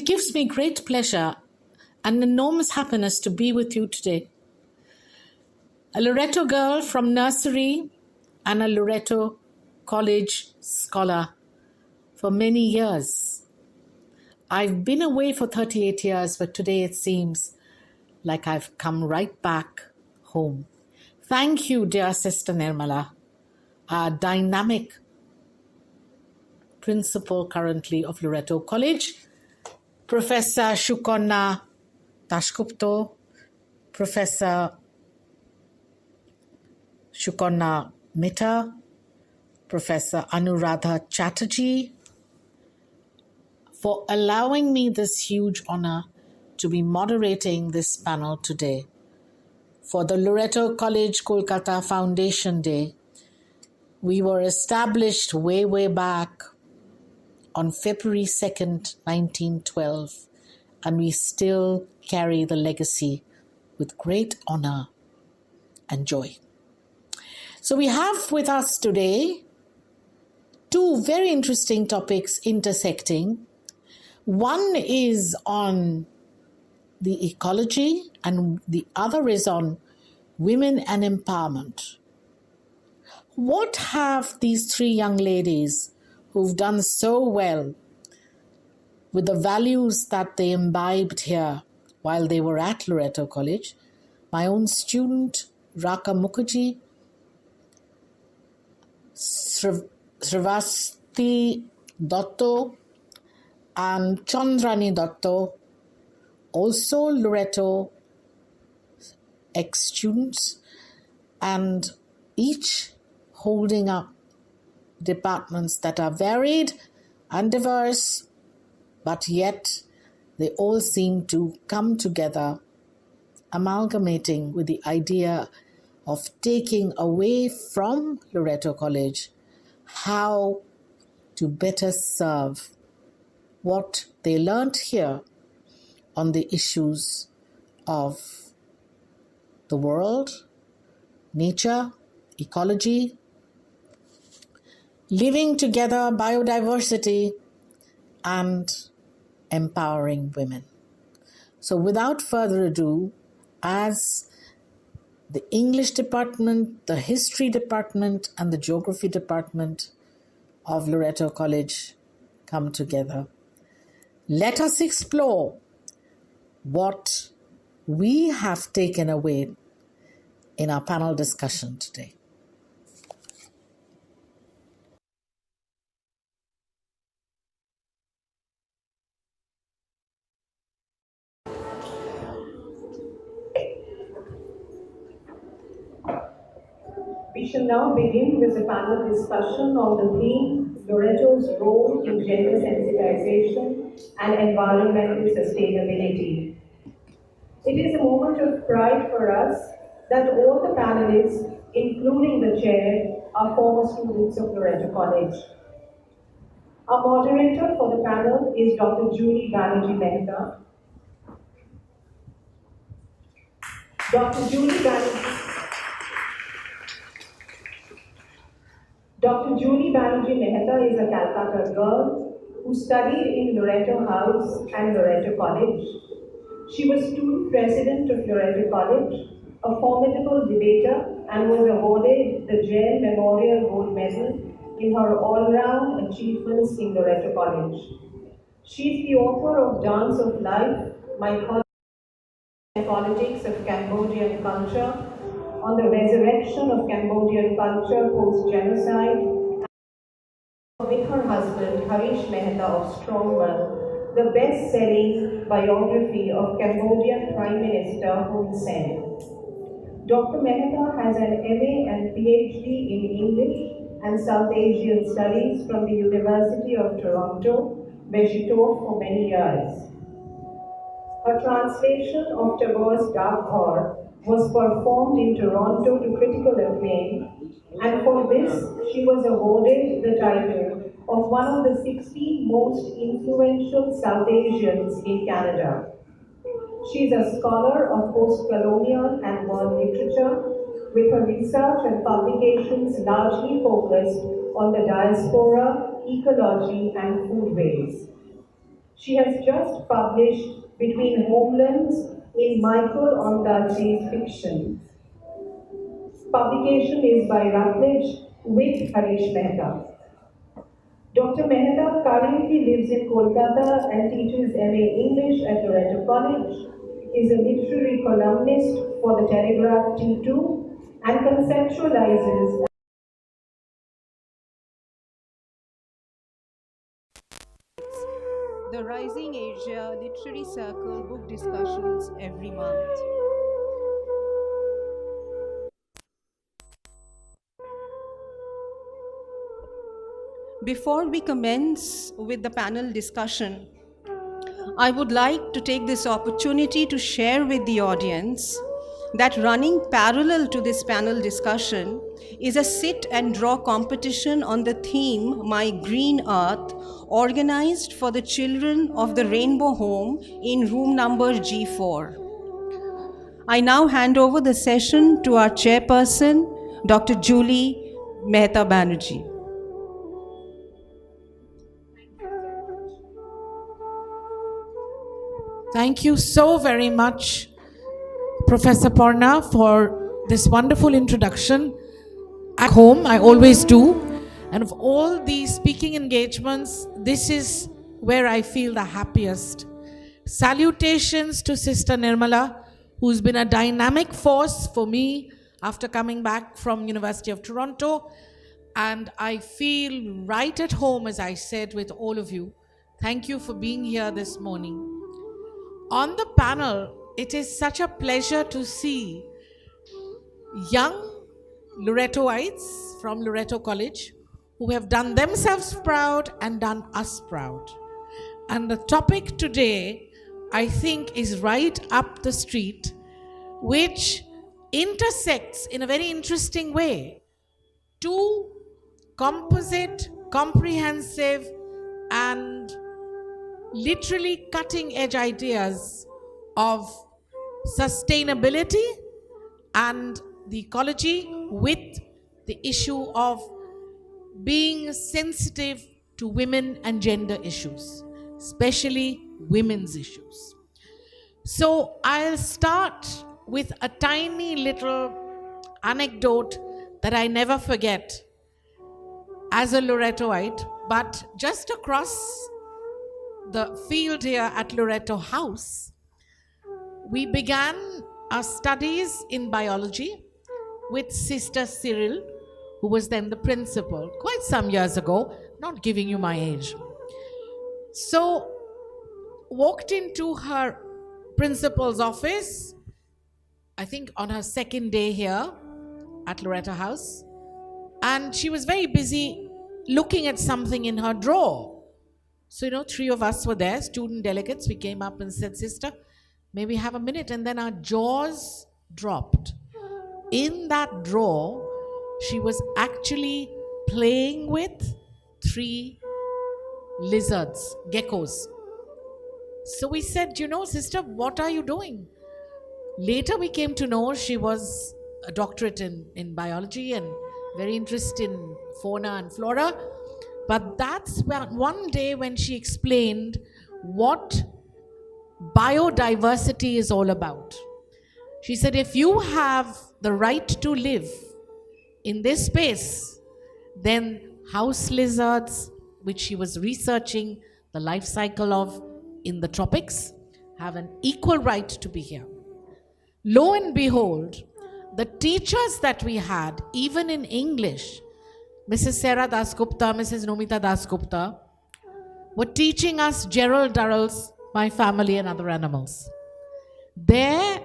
gives me great pleasure and enormous happiness to be with you today. A Loreto girl from nursery and a Loreto College scholar for many years. I've been away for 38 years, but today it seems like I've come right back home. Thank you, dear Sister Nirmala, our dynamic principal currently of Loreto College, Professor Shukonna Dashgupta, Professor Shukonna Mitta, Professor Anuradha Chatterjee, for allowing me this huge honor to be moderating this panel today for the Loreto College Kolkata Foundation Day. We were established way back on February 2nd, 1912, and we still carry the legacy with great honor and joy. So we have with us today two very interesting topics intersecting. One is on the ecology and the other is on women and empowerment. What have these three young ladies who've done so well with the values that they imbibed here while they were at Loreto College? My own student, Raka Mukherjee, Srivasti Dotto, and Chandrani Dotto, also Loreto ex-students, and each holding up departments that are varied and diverse, but yet they all seem to come together, amalgamating with the idea of taking away from Loreto College how to better serve what they learnt here on the issues of the world, nature, ecology, living together, biodiversity, and empowering women. So without further ado, as the English department, the history department, and the geography department of Loreto College come together, let us explore what we have taken away in our panel discussion today. We shall now begin with a panel discussion on the theme Loreto's role in gender sensitization and environmental sustainability. It is a moment of pride for us that all the panelists, including the chair, are former students of Loreto College. Our moderator for the panel is Dr. Julie Banerjee Mehta. Dr. Julie Banerjee Mehta is a Calcutta girl who studied in Loreto House and Loreto College. She was student president of Loreto College, a formidable debater, and was awarded the Jain Memorial Gold Medal in her all-round achievements in Loreto College. She is the author of Dance of Life, Mythology and Politics of Cambodian Culture, on the resurrection of Cambodian culture post-genocide, with her husband Harish Mehta of Strongman, the best-selling biography of Cambodian Prime Minister Hun Sen. Dr. Mehta has an MA and PhD in English and South Asian Studies from the University of Toronto, where she taught for many years. Her translation of Tagore's Dark Horror was performed in Toronto to critical acclaim, and for this she was awarded the title of one of the 60 most influential South Asians in Canada. She is a scholar of post-colonial and world literature, with her research and publications largely focused on the diaspora, ecology, and foodways. She has just published Between Homelands in Michael Ondaatje's fiction. Publication is by Routledge with Harish Mehta. Dr. Mehta currently lives in Kolkata and teaches MA English at Loreto College, is a literary columnist for the Telegraph T2, and conceptualizes the Rising Asia Literary Circle book discussions every month. Before we commence with the panel discussion, I would like to take this opportunity to share with the audience that running parallel to this panel discussion is a sit and draw competition on the theme My Green Earth, organized for the children of the Rainbow Home in room number G4. I now hand over the session to our chairperson, Dr. Julie Mehta Banerjee. Thank you so very much, Professor Porna, for this wonderful introduction. At home, I always do. And of all these speaking engagements, this is where I feel the happiest. Salutations to Sister Nirmala, who's been a dynamic force for me after coming back from University of Toronto. And I feel right at home, as I said, with all of you. Thank you for being here this morning. On the panel, it is such a pleasure to see young Loretoites from Loreto College who have done themselves proud and done us proud. And the topic today, I think, is right up the street, which intersects in a very interesting way two composite, comprehensive, and literally cutting-edge ideas of sustainability and the ecology with the issue of being sensitive to women and gender issues, especially women's issues. So I'll start with a tiny little anecdote that I never forget as a Loretoite, but just across the field here at Loreto House, we began our studies in biology with Sister Cyril, who was then the principal, quite some years ago, not giving you my age. So, walked into her principal's office, I think on her second day here at Loreto House, and she was very busy looking at something in her drawer. So, three of us were there, student delegates. We came up and said, Sister, may we have a minute? And then our jaws dropped. In that drawer, she was actually playing with 3 lizards, geckos. So we said, Sister, what are you doing? Later we came to know she was a doctorate in biology and very interested in fauna and flora. But that's one day when she explained what biodiversity is all about. She said, if you have the right to live in this space, then house lizards, which she was researching the life cycle of in the tropics, have an equal right to be here. Lo and behold, the teachers that we had, even in English, Mrs. Sarah Dasgupta, Mrs. Nomita Dasgupta, were teaching us Gerald Durrell's My Family and Other Animals. There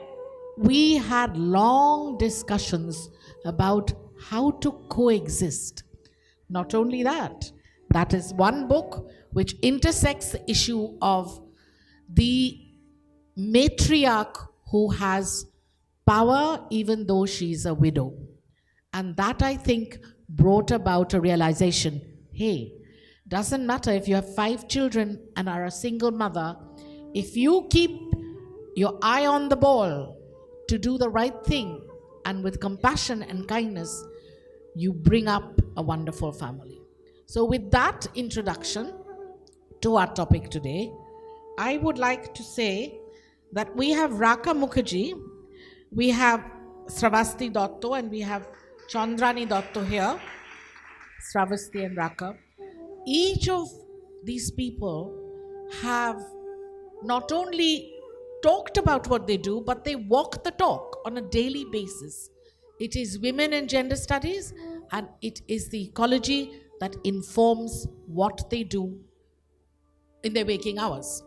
we had long discussions about how to coexist. Not only that, that is one book which intersects the issue of the matriarch who has power even though she's a widow. And that, I think, brought about a realization, hey, doesn't matter if you have 5 children and are a single mother, if you keep your eye on the ball to do the right thing and with compassion and kindness, you bring up a wonderful family. So with that introduction to our topic today, I would like to say that we have Raka Mukherjee, we have Sravasti Dotto, and we have Chandrani Dotto here, Sravasti and Raka. Each of these people have not only talked about what they do, but they walk the talk on a daily basis. It is women and gender studies, and it is the ecology that informs what they do in their waking hours.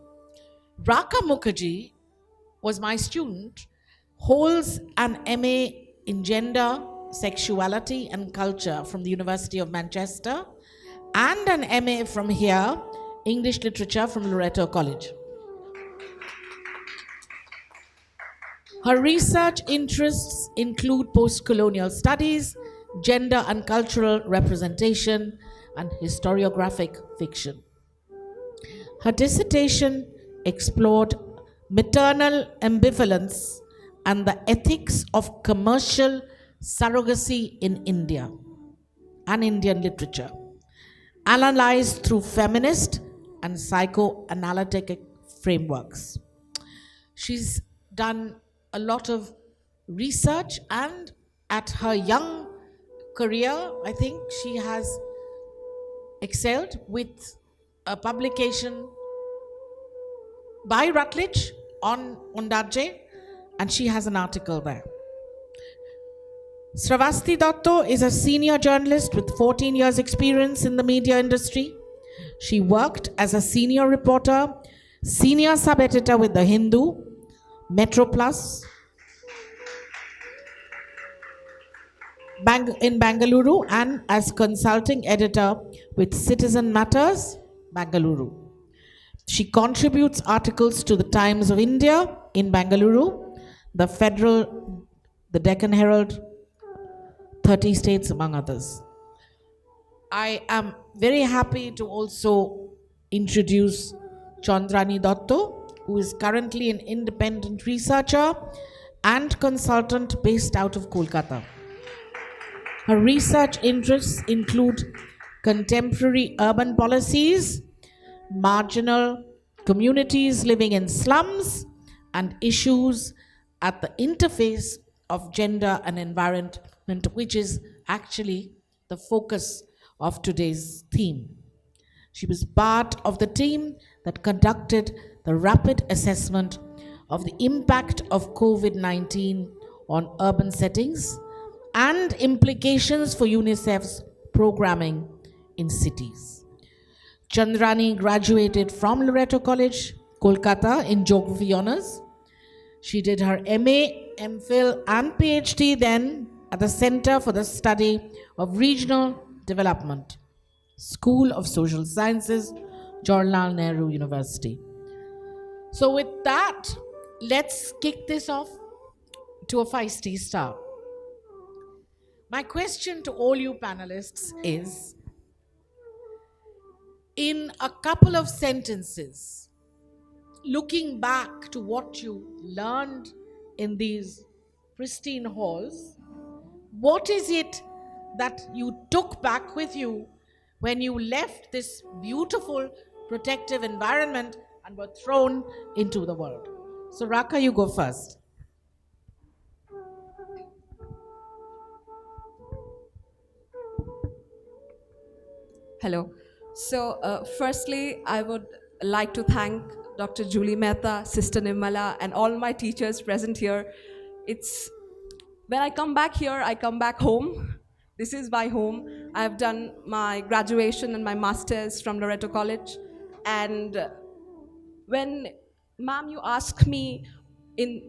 Raka Mukherjee was my student, holds an MA in gender, sexuality, and culture from the University of Manchester, and an MA from here, English literature from Loreto College. Her research interests include post-colonial studies, gender and cultural representation, and historiographic fiction. Her dissertation explored maternal ambivalence and the ethics of commercial surrogacy in India and Indian literature, analyzed through feminist and psychoanalytic frameworks. She's done a lot of research, and at her young career, I think she has excelled with a publication by Routledge on Ondaje, and she has an article there. Sravasti Dotto is a senior journalist with 14 years experience in the media industry. She worked as a senior reporter, senior sub-editor with The Hindu, Metro Plus, in Bangalore, and as consulting editor with Citizen Matters, Bangalore. She contributes articles to the Times of India in Bangalore, the Federal, the Deccan Herald, 30 states, among others. I am very happy to also introduce Chandrani Dotto, who is currently an independent researcher and consultant based out of Kolkata. Her research interests include contemporary urban policies, marginal communities living in slums, and issues at the interface of gender and environment, which is actually the focus of today's theme. She was part of the team that conducted the rapid assessment of the impact of COVID-19 on urban settings and implications for UNICEF's programming in cities. Chandrani graduated from Loreto College, Kolkata, in Geography Honours. She did her MA, MPhil, and PhD then at the Center for the Study of Regional Development, School of Social Sciences, Jawaharlal Nehru University. So with that, let's kick this off to a feisty start. My question to all you panelists is, in a couple of sentences, looking back to what you learned in these pristine halls, what is it that you took back with you when you left this beautiful protective environment and were thrown into the world? So Raka, you go first. Hello. So firstly, I would like to thank Dr. Julie Mehta, Sister Nirmala, and all my teachers present here. When I come back here, I come back home. This is my home. I've done my graduation and my master's from Loreto College. And when, ma'am, you asked me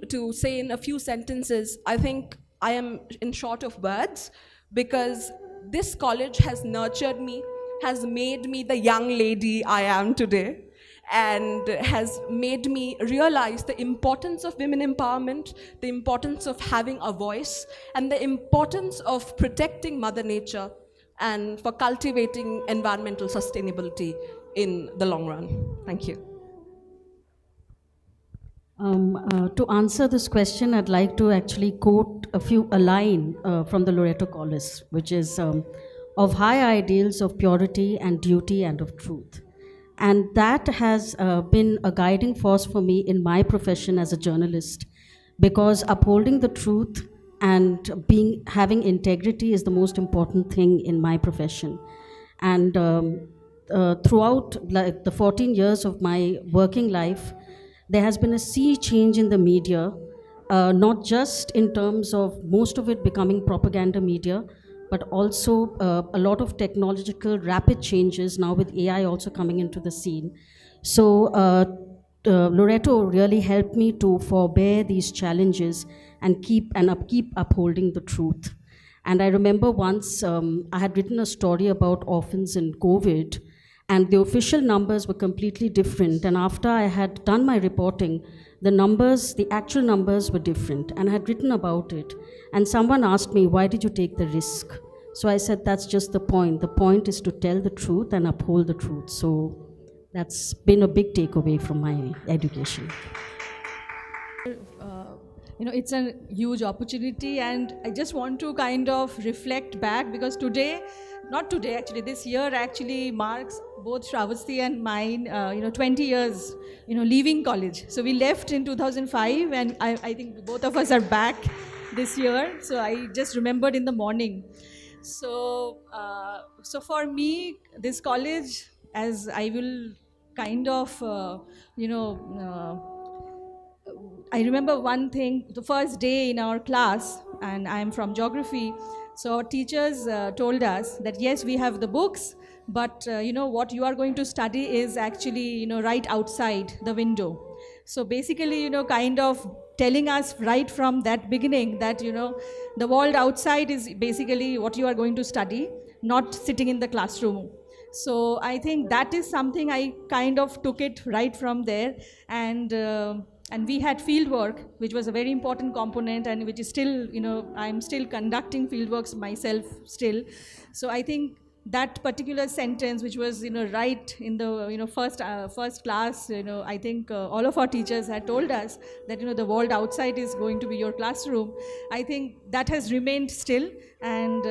to say in a few sentences, I think I am in short of words, because this college has nurtured me, has made me the young lady I am today, and has made me realize the importance of women empowerment, the importance of having a voice, and the importance of protecting Mother Nature and for cultivating environmental sustainability in the long run. Thank you. To answer this question, I'd like to actually quote a line from the Loreto College, which is of high ideals of purity and duty and of truth. And that has been a guiding force for me in my profession as a journalist, because upholding the truth and having integrity is the most important thing in my profession. And throughout like the 14 years of my working life, there has been a sea change in the media, not just in terms of most of it becoming propaganda media, but also a lot of technological rapid changes now with AI also coming into the scene. So Loreto really helped me to forbear these challenges and keep upholding the truth. And I remember once I had written a story about orphans in COVID, and the official numbers were completely different. And after I had done my reporting, the actual numbers were different, and I had written about it. And someone asked me, "Why did you take the risk?" So I said, "That's just the point. The point is to tell the truth and uphold the truth." So that's been a big takeaway from my education. It's a huge opportunity, and I just want to kind of reflect back, because not today actually, this year actually marks both Shravasti and mine, 20 years, leaving college. So we left in 2005, and I think both of us are back this year. So I just remembered in the morning. So for me, this college, as I will kind of, I remember one thing, the first day in our class, and I'm from geography, so our teachers told us that yes, we have the books, but what you are going to study is actually right outside the window. So basically kind of telling us right from that beginning that the world outside is basically what you are going to study, not sitting in the classroom. So I think that is something I kind of took it right from there. And we had field work, which was a very important component, and which is still, I'm still conducting field works myself still. So I think that particular sentence, which was, right in the, first class, I think all of our teachers had told us that, the world outside is going to be your classroom. I think that has remained still, and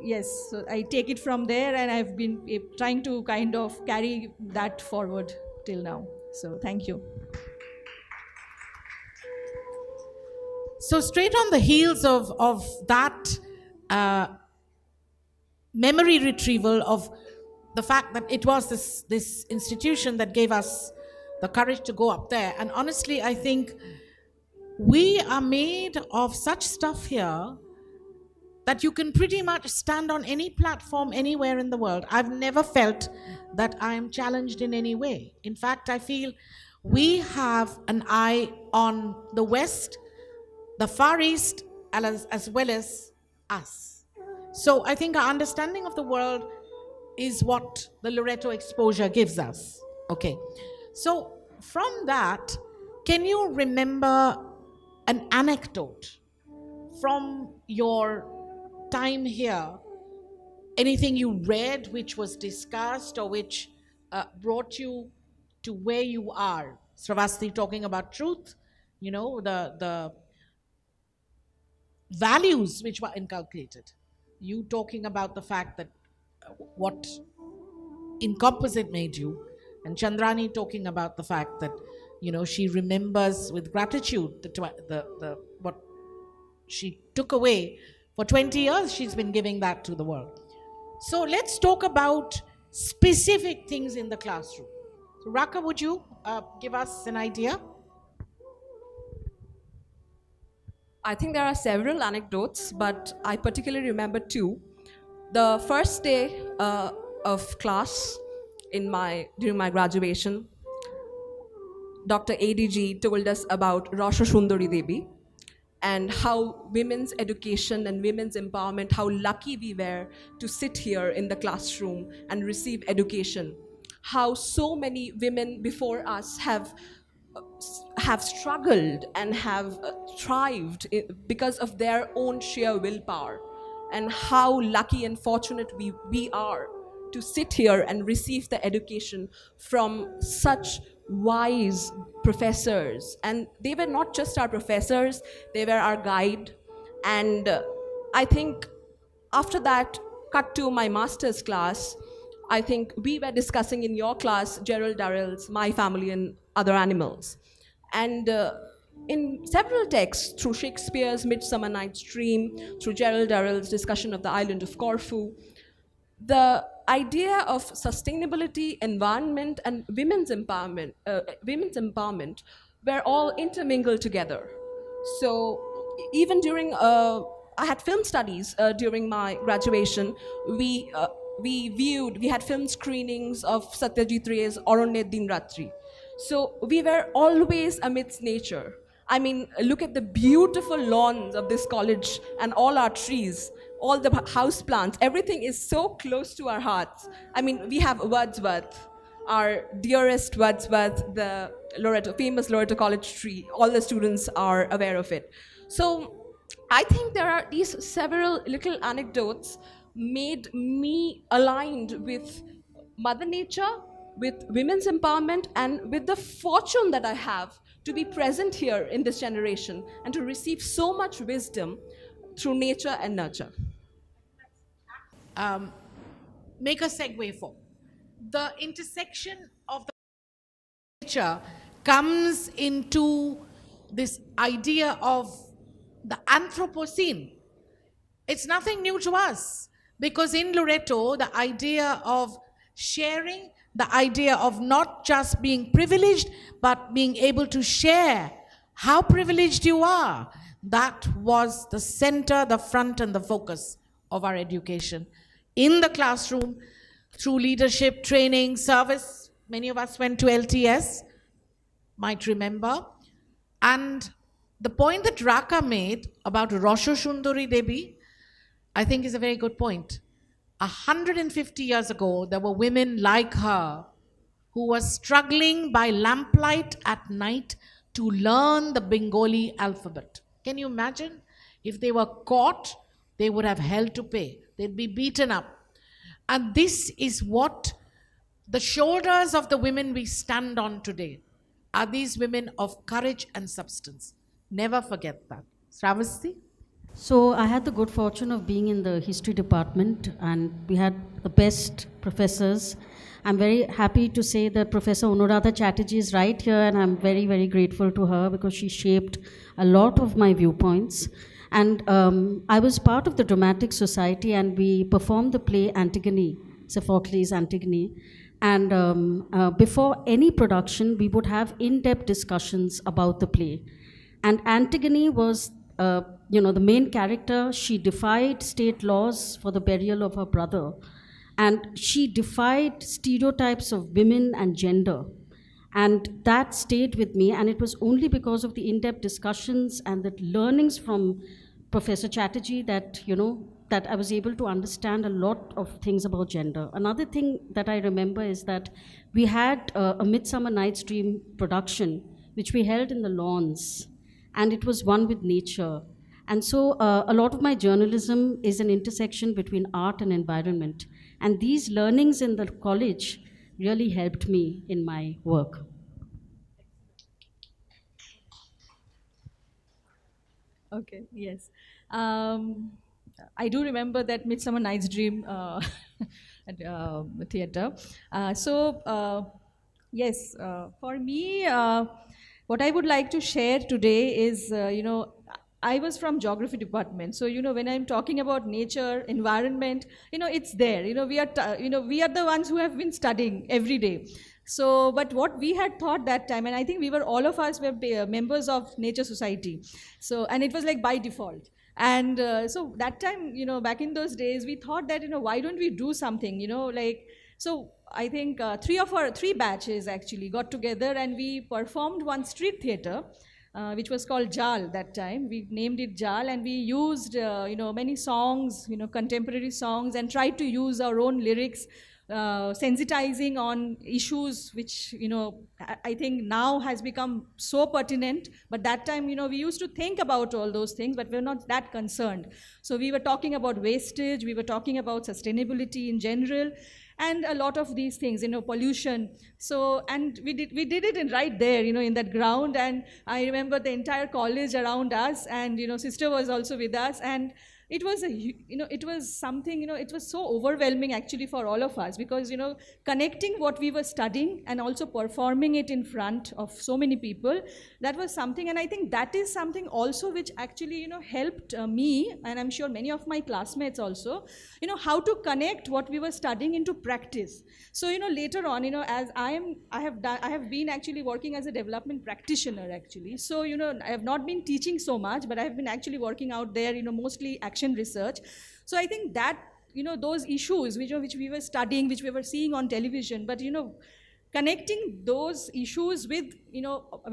yes, so I take it from there, and I've been trying to kind of carry that forward till now. So thank you. So straight on the heels of that memory retrieval of the fact that it was this institution that gave us the courage to go up there. And honestly, I think we are made of such stuff here that you can pretty much stand on any platform anywhere in the world. I've never felt that I am challenged in any way. In fact, I feel we have an eye on the West, the Far East, as well as us. So I think our understanding of the world is what the Loreto exposure gives us. Okay. So from that, can you remember an anecdote from your time here? Anything you read which was discussed or which brought you to where you are? Sravasti talking about truth, the values which were inculcated. You talking about the fact that what incomposite made you, and Chandrani talking about the fact that she remembers with gratitude the what she took away for 20 years. She's been giving that to the world. So let's talk about specific things in the classroom. So Raka, would you give us an idea? I think there are several anecdotes, but I particularly remember two. The first day of class during my graduation, Dr. ADG told us about Rasha Sundari Devi and how women's education and women's empowerment, how lucky we were to sit here in the classroom and receive education. How so many women before us have struggled and have thrived because of their own sheer willpower, and how lucky and fortunate we are to sit here and receive the education from such wise professors. And they were not just our professors, they were our guide. And I think after that, cut to my master's class, I think we were discussing in your class Gerald Darrell's My Family and Other Animals. And in several texts, through Shakespeare's Midsummer Night's Dream, through Gerald Darrell's discussion of the island of Corfu, the idea of sustainability, environment, and women's empowerment were all intermingled together. So even during, I had film studies during my graduation. We had film screenings of Satyajit Ray's Aronya Din Ratri. So we were always amidst nature. I mean, look at the beautiful lawns of this college and all our trees, all the house plants. Everything is so close to our hearts. I mean, we have Wordsworth, our dearest Wordsworth, the famous Loreto College tree. All the students are aware of it. So I think there are these several little anecdotes made me aligned with Mother Nature, with women's empowerment, and with the fortune that I have to be present here in this generation and to receive so much wisdom through nature and nurture. Make a segue for. The intersection of the nature comes into this idea of the Anthropocene. It's nothing new to us because in Loreto, the idea of sharing, the idea of not just being privileged, but being able to share how privileged you are, that was the center, the front, and the focus of our education. In the classroom, through leadership, training, service, many of us went to LTS, might remember. And the point that Raka made about Rosho Shundari Devi, I think is a very good point. 150 years ago, there were women like her who were struggling by lamplight at night to learn the Bengali alphabet. Can you imagine? If they were caught, they would have hell to pay. They'd be beaten up. And this is what the shoulders of the women we stand on today are, these women of courage and substance. Never forget that. Sravasti? So I had the good fortune of being in the history department, and we had the best professors. I'm very happy to say that Professor Anuradha Chatterjee is right here, and I'm very, very grateful to her because she shaped a lot of my viewpoints. And I was part of the Dramatic Society, and we performed the play Antigone, Sophocles' Antigone. And before any production, we would have in-depth discussions about the play. And Antigone was, the main character. She defied state laws for the burial of her brother. And she defied stereotypes of women and gender. And that stayed with me. And it was only because of the in-depth discussions and the learnings from Professor Chatterjee that, that I was able to understand a lot of things about gender. Another thing that I remember is that we had a Midsummer Night's Dream production, which we held in the lawns, and it was one with nature. And so a lot of my journalism is an intersection between art and environment. And these learnings in the college really helped me in my work. Okay, yes. I do remember that Midsummer Night's Dream at theatre. Yes, for me, what I would like to share today is, I was from geography department. So, when I'm talking about nature, environment, it's there. We are the ones who have been studying every day. So, but what we had thought that time, and I think all of us were members of Nature Society. So, and it was like by default. And so that time, back in those days, we thought that, why don't we do something, so I think three batches actually got together and we performed one street theater, which was called Jal that time. We named it Jal, and we used, many songs, contemporary songs, and tried to use our own lyrics, sensitizing on issues which, I think now has become so pertinent. But that time, we used to think about all those things, but we're not that concerned. So we were talking about wastage, we were talking about sustainability in general, and a lot of these things, pollution. So, and we did it right there, in that ground. And I remember the entire college around us, and, sister was also with us. And it was it was something, it was so overwhelming actually for all of us, because connecting what we were studying and also performing it in front of so many people, that was something. And I think that is something also which actually helped me, and I'm sure many of my classmates also, how to connect what we were studying into practice. So later on, as I have been actually working as a development practitioner actually. So I have not been teaching so much, but I have been actually working out there, mostly action research. So I think that those issues which we were studying, which we were seeing on television, but connecting those issues with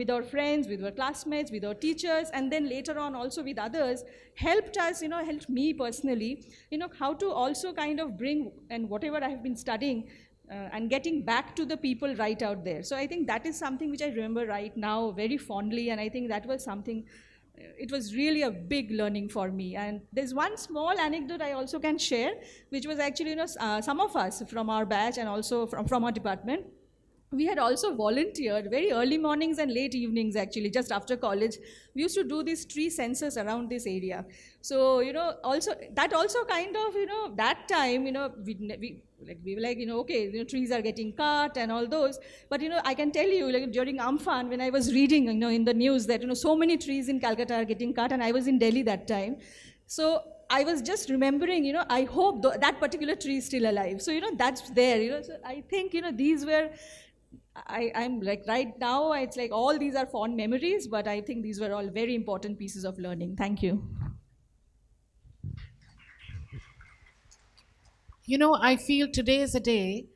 with our friends, with our classmates, with our teachers, and then later on also with others, helped us, helped me personally, how to also kind of bring and whatever I have been studying, and getting back to the people right out there. So I think that is something which I remember right now very fondly, and I think that was something, it was really a big learning for me. And there's one small anecdote I also can share, which was actually, some of us from our batch and also from our department, we had also volunteered very early mornings and late evenings actually, just after college. We used to do these tree census around this area. So, also, that also kind of, that time, we were like, okay, trees are getting cut and all those. But, I can tell you, like during Amphan, when I was reading, in the news that, so many trees in Calcutta are getting cut, and I was in Delhi that time. So I was just remembering, I hope that particular tree is still alive. So, that's there, so I think, these were, I'm like right now, it's like all these are fond memories, but I think these were all very important pieces of learning. Thank you. I feel today is a day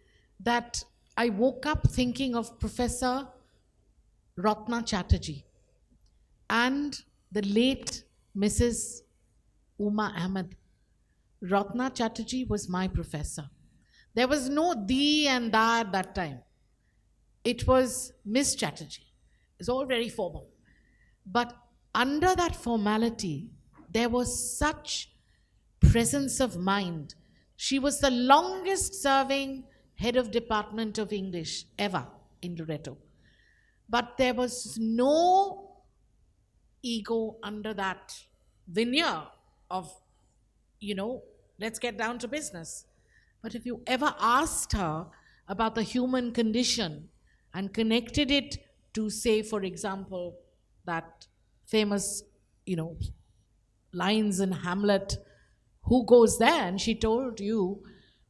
that I woke up thinking of Professor Ratna Chatterjee and the late Mrs. Uma Ahmed. Ratna Chatterjee was my professor. There was no thee and da at that time. It was Miss Chatterjee. It's all very formal. But under that formality, there was such presence of mind. She was the longest serving head of department of English ever in Loreto. But there was no ego under that veneer of, let's get down to business. But if you ever asked her about the human condition and connected it to, say, for example, that famous, lines in Hamlet, who goes there? And she told you,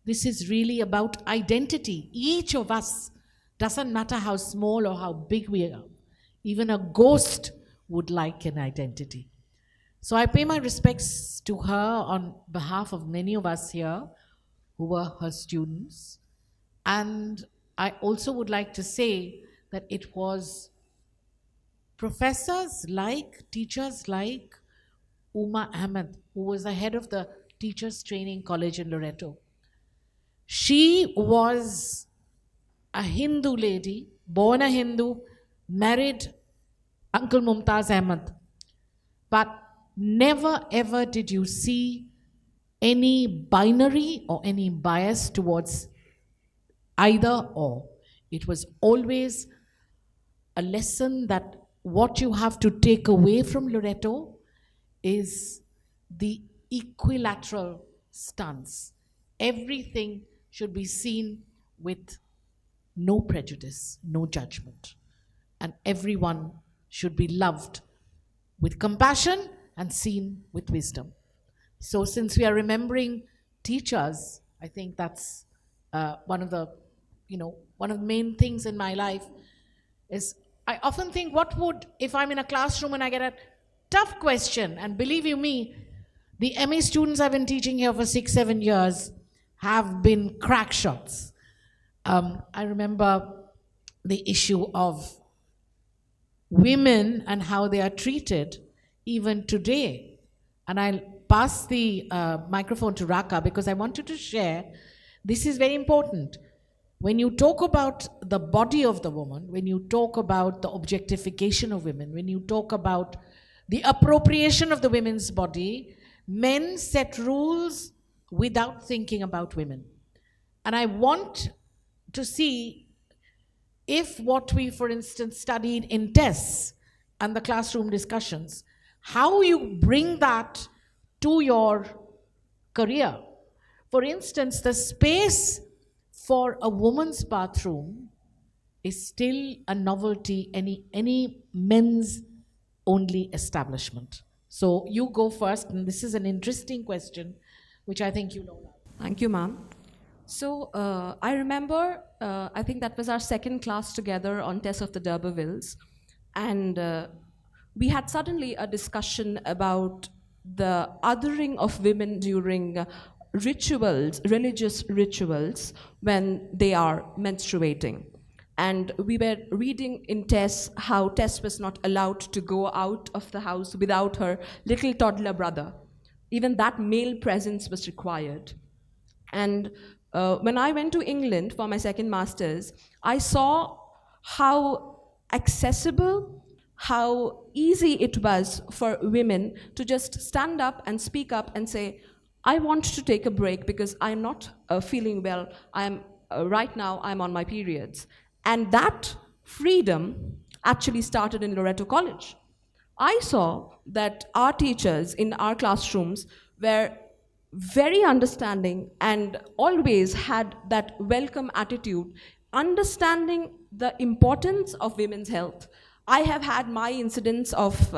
this is really about identity. Each of us, doesn't matter how small or how big we are, even a ghost would like an identity. So I pay my respects to her on behalf of many of us here who were her students. And I also would like to say that it was professors like, teachers like Uma Ahmed, who was the head of the Teachers Training College in Loreto. She was a Hindu lady, born a Hindu, married Uncle Mumtaz Ahmed. But never ever did you see any binary or any bias towards either or. It was always a lesson that what you have to take away from Loreto is the equilateral stance. Everything should be seen with no prejudice, no judgment. And everyone should be loved with compassion and seen with wisdom. So since we are remembering teachers, I think that's one of the main things in my life is I often think, what would, if I'm in a classroom and I get a tough question, and believe you me, the MA students I've been teaching here for 6-7 years have been crack shots. I remember the issue of women and how they are treated even today. And I'll pass the microphone to Raka because I wanted to share, this is very important. When you talk about the body of the woman, when you talk about the objectification of women, when you talk about the appropriation of the women's body, men set rules without thinking about women. And I want to see if what we, for instance, studied in tests and the classroom discussions, how you bring that to your career. For instance, the space for a woman's bathroom is still a novelty, any men's only establishment. So you go first, and this is an interesting question, which I think you know. Thank you, ma'am. So I remember, I think that was our second class together on Tess of the D'Urbervilles, and we had suddenly a discussion about the othering of women during rituals, religious rituals, when they are menstruating. And we were reading in Tess how Tess was not allowed to go out of the house without her little toddler brother. Even that male presence was required. And when I went to England for my second master's, I saw how accessible, how easy it was for women to just stand up and speak up and say, I want to take a break because I'm not feeling well. Right now, I'm on my periods. And that freedom actually started in Loreto College. I saw that our teachers in our classrooms were very understanding and always had that welcome attitude, understanding the importance of women's health. I have had my incidents of,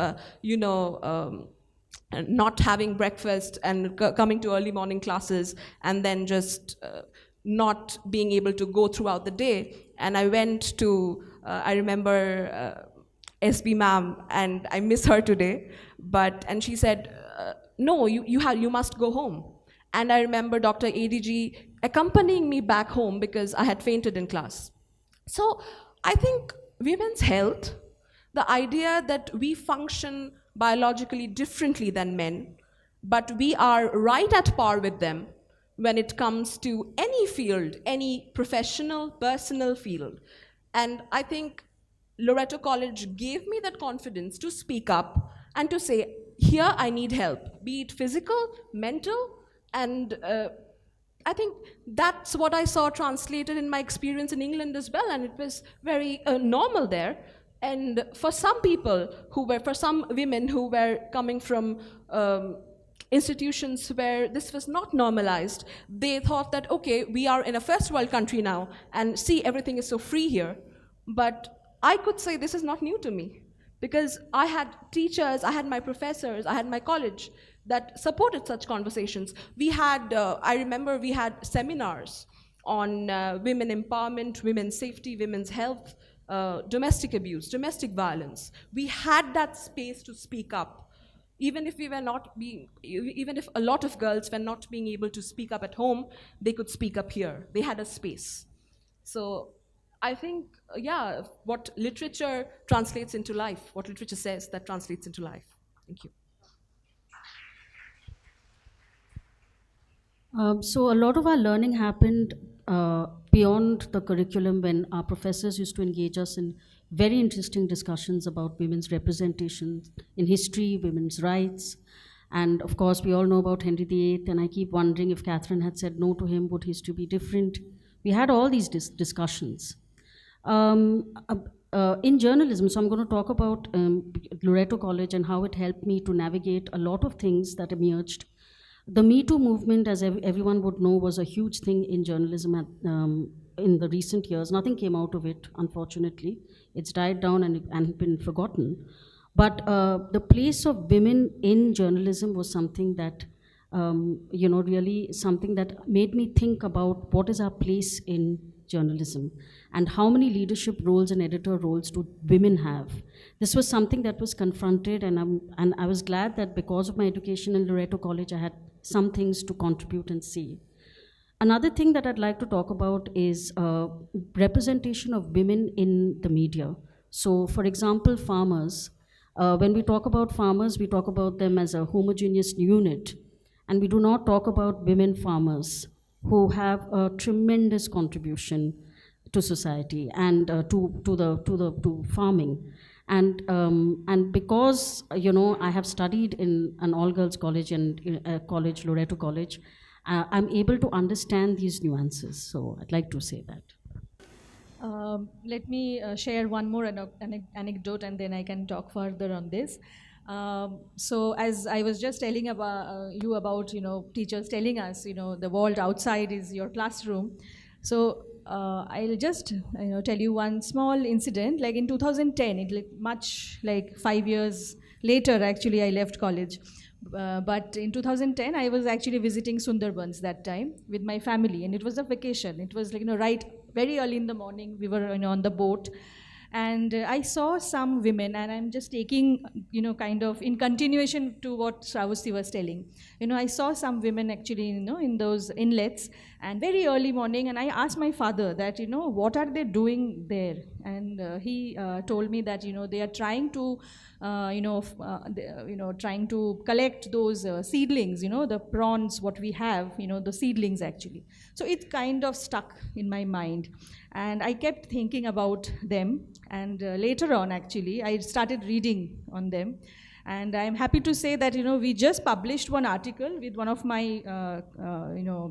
not having breakfast and coming to early morning classes and then just not being able to go throughout the day. And I went to, I remember SB ma'am, and I miss her today, and she said, no, you must go home. And I remember Dr. ADG accompanying me back home because I had fainted in class. So I think women's health, the idea that we function biologically differently than men, but we are right at par with them when it comes to any field, any professional, personal field. And I think Loreto College gave me that confidence to speak up and to say, here I need help, be it physical, mental, and I think that's what I saw translated in my experience in England as well, and it was very normal there. And for some people for some women who were coming from institutions where this was not normalized, they thought that, okay, we are in a first world country now, and see, everything is so free here. But I could say this is not new to me, because I had teachers, I had my professors, I had my college that supported such conversations. We had, I remember we had seminars on women empowerment, women's safety, women's health, domestic abuse, domestic violence. We had that space to speak up. Even if even if a lot of girls were not being able to speak up at home, they could speak up here. They had a space. So I think, what literature translates into life, what literature says, that translates into life. Thank you. So a lot of our learning happened beyond the curriculum when our professors used to engage us in very interesting discussions about women's representation in history, women's rights. And of course, we all know about Henry VIII, and I keep wondering if Catherine had said no to him, would history be different? We had all these discussions. In journalism, so I'm going to talk about Loreto College and how it helped me to navigate a lot of things that emerged. The Me Too movement, as everyone would know, was a huge thing in journalism in the recent years. Nothing came out of it, unfortunately. It's died down and been forgotten. But the place of women in journalism was something that, really something that made me think about what is our place in journalism and how many leadership roles and editor roles do women have. This was something that was confronted, and I was glad that because of my education in Loreto College, I had some things to contribute and see. Another thing that I'd like to talk about is representation of women in the media. So, for example, farmers. When we talk about farmers, we talk about them as a homogeneous unit, and we do not talk about women farmers who have a tremendous contribution to society and to farming. And because I have studied in an all-girls college and a college, Loreto College, I'm able to understand these nuances. So I'd like to say that. Let me share one more anecdote, and then I can talk further on this. So as I was just telling about you about, teachers telling us, the world outside is your classroom. So I'll just tell you one small incident. Like in 2010, much like 5 years later, actually, I left college. But in 2010, I was actually visiting Sundarbans that time with my family, and it was a vacation. It was like, right very early in the morning. We were on the boat, and I saw some women, and I'm just taking, kind of in continuation to what Shravasti was telling. I saw some women actually, in those inlets, and very early morning, and I asked my father that, what are they doing there? And he told me that, they are trying to, trying to collect those seedlings, the prawns, what we have, the seedlings actually. So it kind of stuck in my mind. And I kept thinking about them. And later on, actually, I started reading on them. And I'm happy to say that, we just published one article with one of my,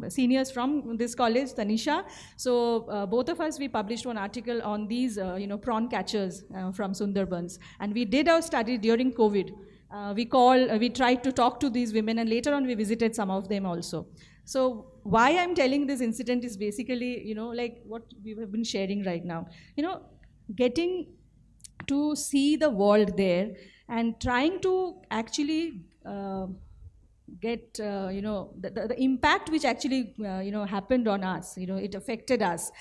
seniors from this college, Tanisha. So both of us, we published one article on these, prawn catchers from Sundarbans. And we did our study during COVID. We tried to talk to these women, and later on we visited some of them also. So why I'm telling this incident is basically, like what we have been sharing right now. Getting to see the world there and trying to actually get the impact which actually happened on us. It affected us.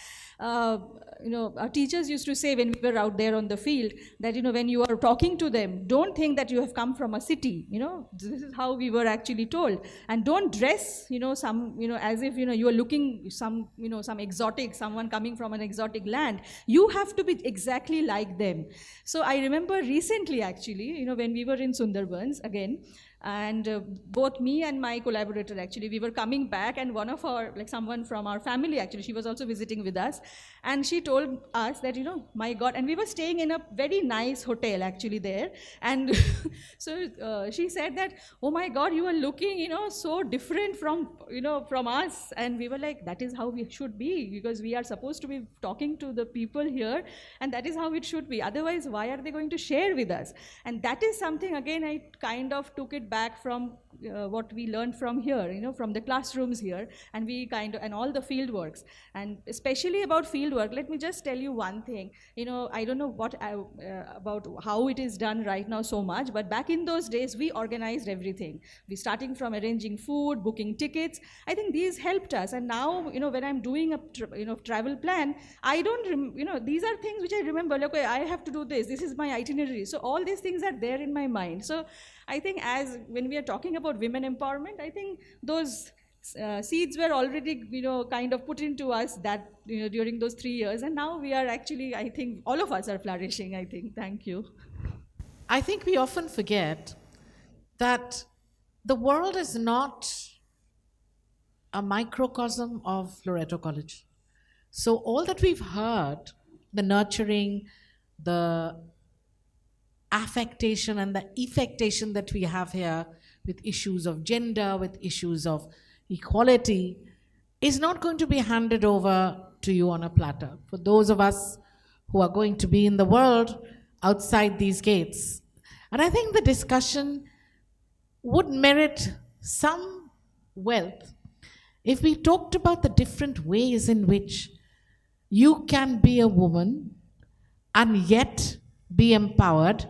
Our teachers used to say when we were out there on the field that, when you are talking to them, don't think that you have come from a city. This is how we were actually told. And don't dress, some, as if, you are looking some, some exotic, someone coming from an exotic land. You have to be exactly like them. So I remember recently, actually, when we were in Sundarbans again, and both me and my collaborator, actually, we were coming back, and one of our, like someone from our family, actually, she was also visiting with us, and she told us that, my God, and we were staying in a very nice hotel, actually, there, and so she said that, oh my God, you are looking, so different from, from us, and we were like, that is how we should be, because we are supposed to be talking to the people here, and that is how it should be. Otherwise, why are they going to share with us? And that is something, again, I kind of took it back from what we learned from here, from the classrooms here, and we kind of, and all the field works. And especially about field work, let me just tell you one thing. I don't know what about how it is done right now so much, but back in those days, we organized everything. We starting from arranging food, booking tickets. I think these helped us. And now, when I'm doing a travel plan, I don't, these are things which I remember. Like, okay, I have to do this. This is my itinerary. So all these things are there in my mind. So I think as when we are talking about women empowerment, I think those seeds were already, kind of put into us that, during those 3 years. And now we are actually, I think, all of us are flourishing, I think. Thank you. I think we often forget that the world is not a microcosm of Loreto College. So all that we've heard, the nurturing, the affectation and the effectation that we have here with issues of gender, with issues of equality, is not going to be handed over to you on a platter. For those of us who are going to be in the world outside these gates. And I think the discussion would merit some wealth if we talked about the different ways in which you can be a woman and yet be empowered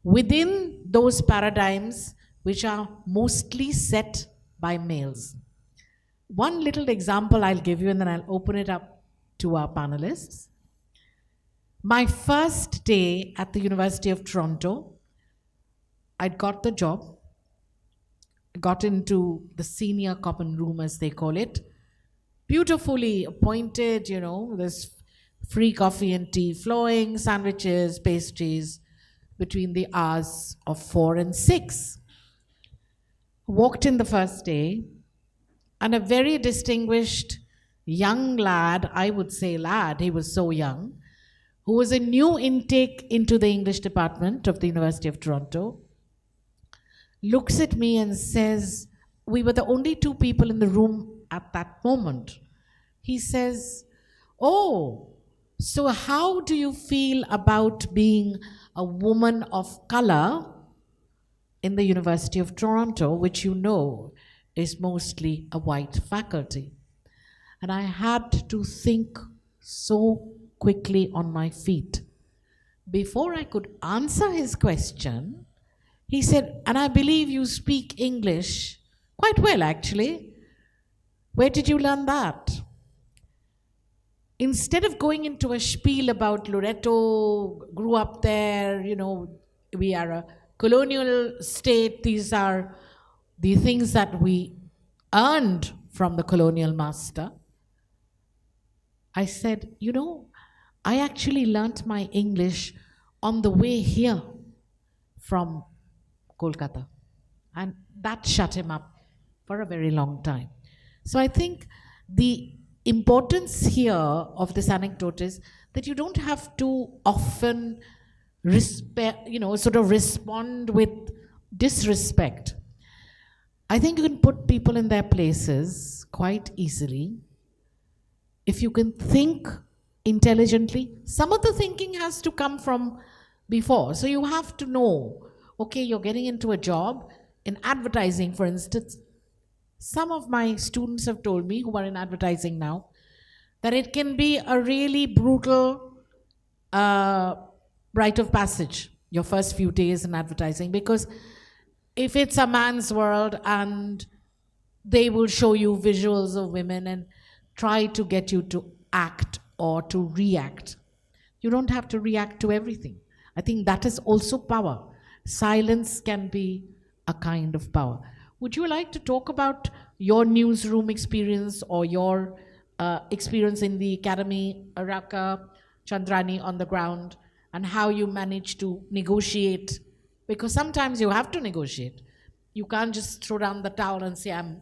within those paradigms which are mostly set by males. One little example I'll give you, and then I'll open it up to our panelists. My first day at the University of Toronto, I'd got the job, got into the senior common room, as they call it, beautifully appointed, there's free coffee and tea flowing, sandwiches, pastries, between the hours of 4 and 6. Walked in the first day, and a very distinguished young lad, I would say lad, he was so young, who was a new intake into the English department of the University of Toronto, looks at me and says, we were the only 2 people in the room at that moment. He says, oh, so how do you feel about being a woman of color in the University of Toronto, which you know is mostly a white faculty. And I had to think so quickly on my feet. Before I could answer his question, he said, "And I believe you speak English quite well, actually. Where did you learn that?" Instead of going into a spiel about Loreto, grew up there, we are a colonial state, these are the things that we earned from the colonial master, I said, I actually learnt my English on the way here from Kolkata. And that shut him up for a very long time. So I think the importance here of this anecdote is that you don't have to often sort of respond with disrespect. I think you can put people in their places quite easily if you can think intelligently. Some of the thinking has to come from before. So you have to know, okay, you're getting into a job in advertising, for instance. Some of my students have told me, who are in advertising now, that it can be a really brutal rite of passage, your first few days in advertising, because if it's a man's world and they will show you visuals of women and try to get you to act or to react. You don't have to react to everything. I think that is also power. Silence can be a kind of power. Would you like to talk about your newsroom experience or your experience in the academy, Araka, Chandrani, on the ground, and how you managed to negotiate? Because sometimes you have to negotiate. You can't just throw down the towel and say, I'm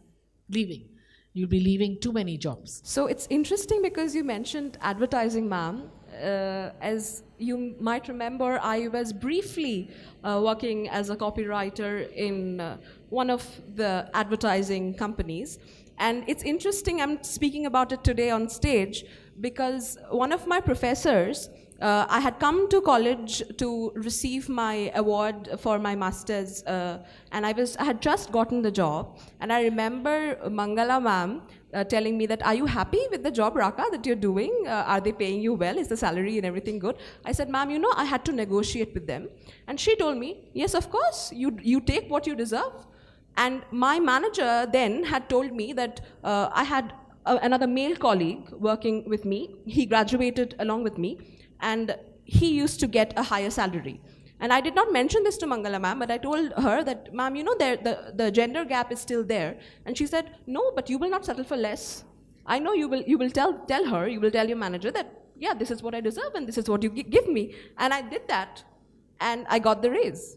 leaving. You'll be leaving too many jobs. So it's interesting because you mentioned advertising, ma'am. As you might remember, I was briefly working as a copywriter in one of the advertising companies. And it's interesting, I'm speaking about it today on stage, because one of my professors, I had come to college to receive my award for my master's, and I had just gotten the job. And I remember Mangala ma'am telling me that, are you happy with the job, Raka, that you're doing? Are they paying you well? Is the salary and everything good? I said, ma'am, I had to negotiate with them. And she told me, yes, of course, you take what you deserve. And my manager then had told me that I had another male colleague working with me. He graduated along with me, and he used to get a higher salary. And I did not mention this to Mangala ma'am, but I told her that, ma'am, the gender gap is still there. And she said, no, but you will not settle for less. I know you will tell her, you will tell your manager that, yeah, this is what I deserve and this is what you give me. And I did that, and I got the raise.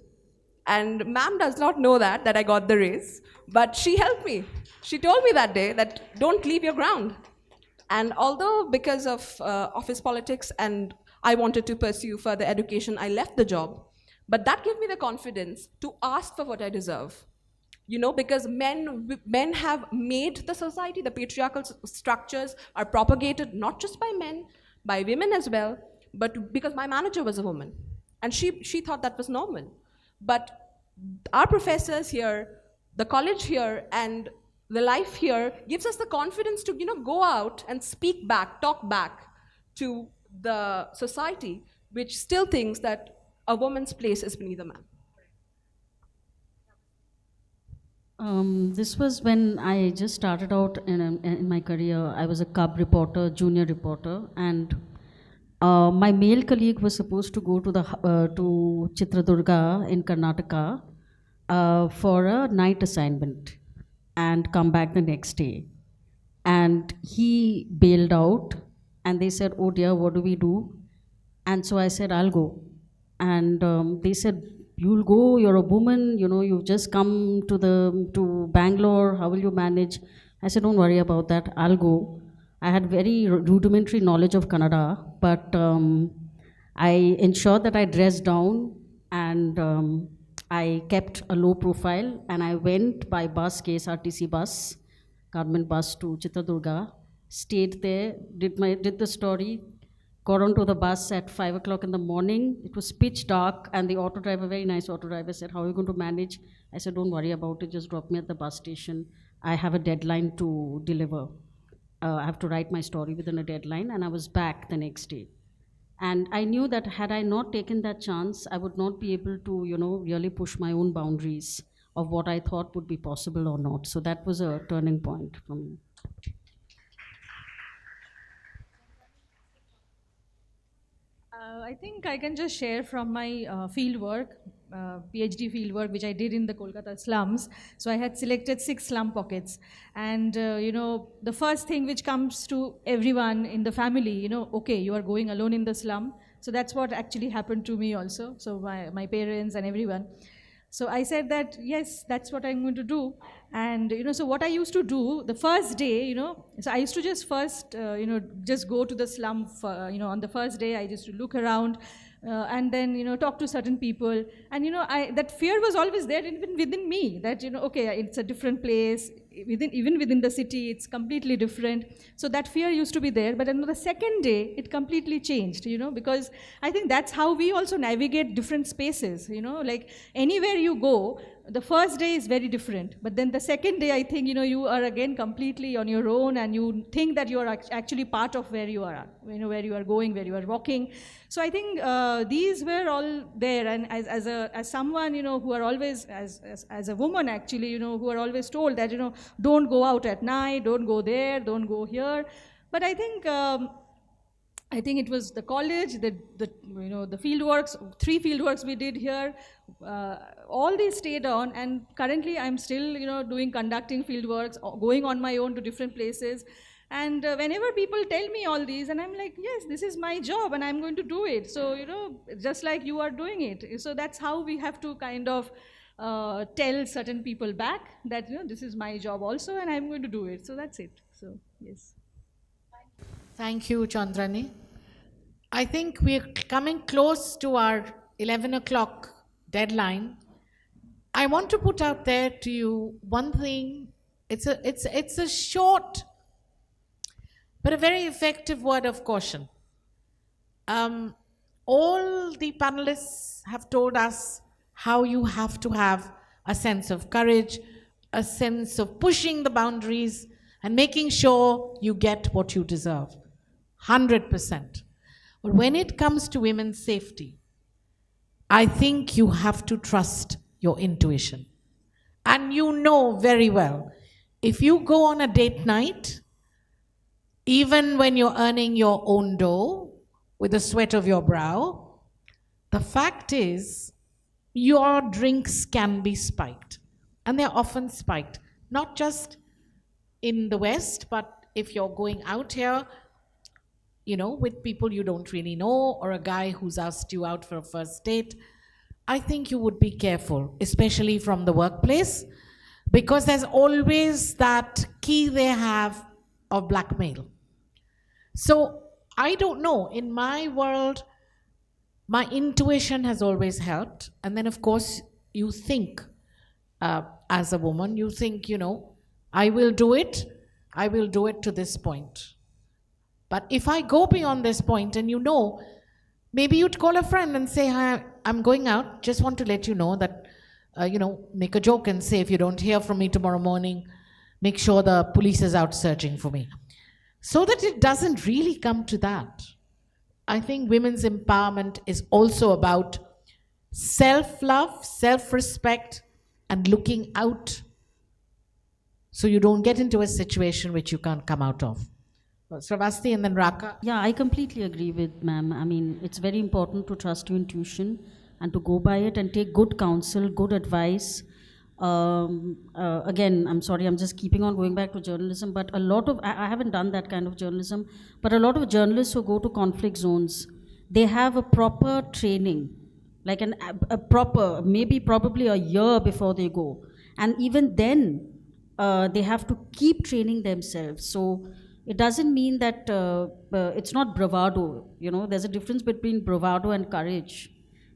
And ma'am does not know that I got the raise, but she helped me. She told me that day that don't leave your ground. And although because of office politics and I wanted to pursue further education, I left the job. But that gave me the confidence to ask for what I deserve. Because men have made the society, the patriarchal structures are propagated not just by men, by women as well, but because my manager was a woman. And she thought that was normal. But our professors here, the college here, and the life here gives us the confidence to go out and speak back, talk back to the society, which still thinks that a woman's place is beneath a man. This was when I just started out in my career. I was a cub reporter, junior reporter, and my male colleague was supposed to go to to Chitradurga in Karnataka for a night assignment and come back the next day. And he bailed out, and they said, oh dear, what do we do? And so I said, I'll go. And they said, you'll go, you're a woman, you've just come to Bangalore, how will you manage? I said, don't worry about that, I'll go. I had very rudimentary knowledge of Kannada, but I ensured that I dressed down, and I kept a low profile, and I went by bus, KSRTC bus, government bus, to Chitradurga, stayed there, did the story, got onto the bus at 5 o'clock in the morning. It was pitch dark, and the auto driver, very nice auto driver, said, "How are you going to manage?" I said, "Don't worry about it, just drop me at the bus station. I have a deadline to deliver. I have to write my story within a deadline," and I was back the next day. And I knew that had I not taken that chance, I would not be able to, really push my own boundaries of what I thought would be possible or not. So that was a turning point for me. I think I can just share from my field work, PhD field work, which I did in the Kolkata slums. So I had selected 6 slum pockets. And, the first thing which comes to everyone in the family, okay, you are going alone in the slum. So that's what actually happened to me also. So my parents and everyone. So I said that, yes, that's what I'm going to do. And, so what I used to do the first day, so I used to just first, just go to the slum, on the first day, I just look around and then, talk to certain people. And, that fear was always there even within me that, okay, it's a different place. Even within the city, it's completely different. So that fear used to be there. But on the second day, it completely changed, because I think that's how we also navigate different spaces, like anywhere you go, the first day is very different. But then the second day, I think, you are again completely on your own, and you think that you are actually part of where you are, where you are going, where you are walking. So I think these were all there. And as someone, who are always, as a woman actually, who are always told that, don't go out at night, don't go there, don't go here. But I think it was the college, the field works, 3 field works we did here. All these stayed on, and currently I'm still, conducting field works, going on my own to different places. And whenever people tell me all these, and I'm like, yes, this is my job, and I'm going to do it. So, just like you are doing it. So that's how we have to kind of tell certain people back that, this is my job also, and I'm going to do it. So that's it. So, yes. Thank you, Chandrani. I think we're coming close to our 11 o'clock deadline. I want to put out there to you one thing. It's a short but a very effective word of caution. All the panelists have told us how you have to have a sense of courage, a sense of pushing the boundaries and making sure you get what you deserve. 100%. But when it comes to women's safety, I think you have to trust your intuition. And you know very well, if you go on a date night, even when you're earning your own dough with the sweat of your brow, the fact is your drinks can be spiked. And they're often spiked, not just in the West, but if you're going out here, with people you don't really know, or a guy who's asked you out for a first date, I think you would be careful, especially from the workplace, because there's always that key they have of blackmail. So I don't know, in my world, my intuition has always helped. And then, of course, you think, as a woman, you think, I will do it to this point. But if I go beyond this point, and maybe you'd call a friend and say, "Hi, I'm going out, just want to let you know that, make a joke and say, if you don't hear from me tomorrow morning, make sure the police is out searching for me." So that it doesn't really come to that. I think women's empowerment is also about self-love, self-respect, and looking out so you don't get into a situation which you can't come out of. Sravasti and then Raka. Yeah, I completely agree with ma'am. I mean, it's very important to trust your intuition and to go by it and take good counsel, good advice. Again, I'm sorry, I'm just keeping on going back to journalism, but I haven't done that kind of journalism, but a lot of journalists who go to conflict zones, they have a proper training, like a proper, probably a year before they go. And even then, they have to keep training themselves. So it doesn't mean that it's not bravado. There's a difference between bravado and courage.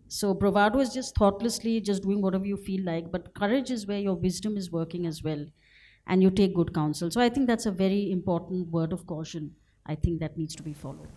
So bravado is just thoughtlessly just doing whatever you feel like, but courage is where your wisdom is working as well, and you take good counsel. So I think that's a very important word of caution. I think that needs to be followed.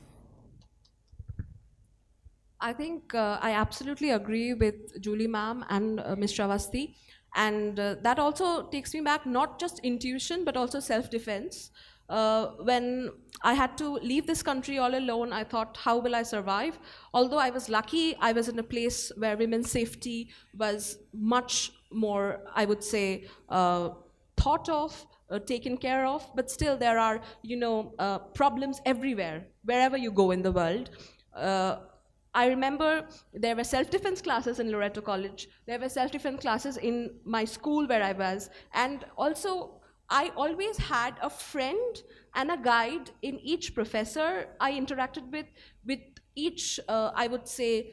I think I absolutely agree with Julie ma'am and Ms. Travasti. And that also takes me back, not just intuition, but also self-defense. When I had to leave this country all alone, I thought, how will I survive? Although I was lucky, I was in a place where women's safety was much more, I would say, thought of, taken care of, but still there are, problems everywhere, wherever you go in the world. Uh, I remember there were self-defense classes in Loreto College. There were self-defense classes in my school where I was. And also, I always had a friend and a guide in each professor I interacted with each, I would say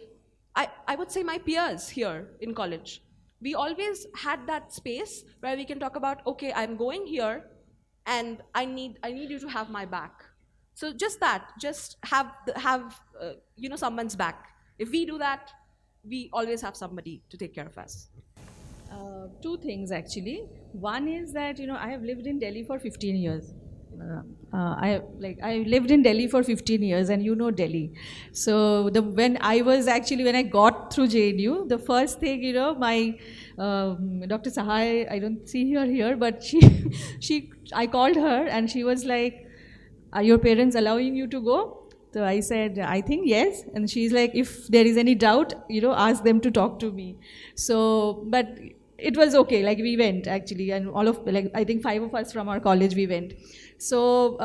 my peers here in college. We always had that space where we can talk about, okay, I'm going here, and I need you to have my back. So just that, just have someone's back. If we do that, we always have somebody to take care of us. Two things actually. One is that I have lived in Delhi for 15 years. I lived in Delhi for 15 years, and Delhi. So when I got through JNU, the first thing my Dr. Sahai, I don't see her here, but I called her and she was like, "Are your parents allowing you to go?" So I said, "I think yes." And she's like, "If there is any doubt, ask them to talk to me." So, but it was okay. Like we went actually, and all of I think 5 of us from our college we went. So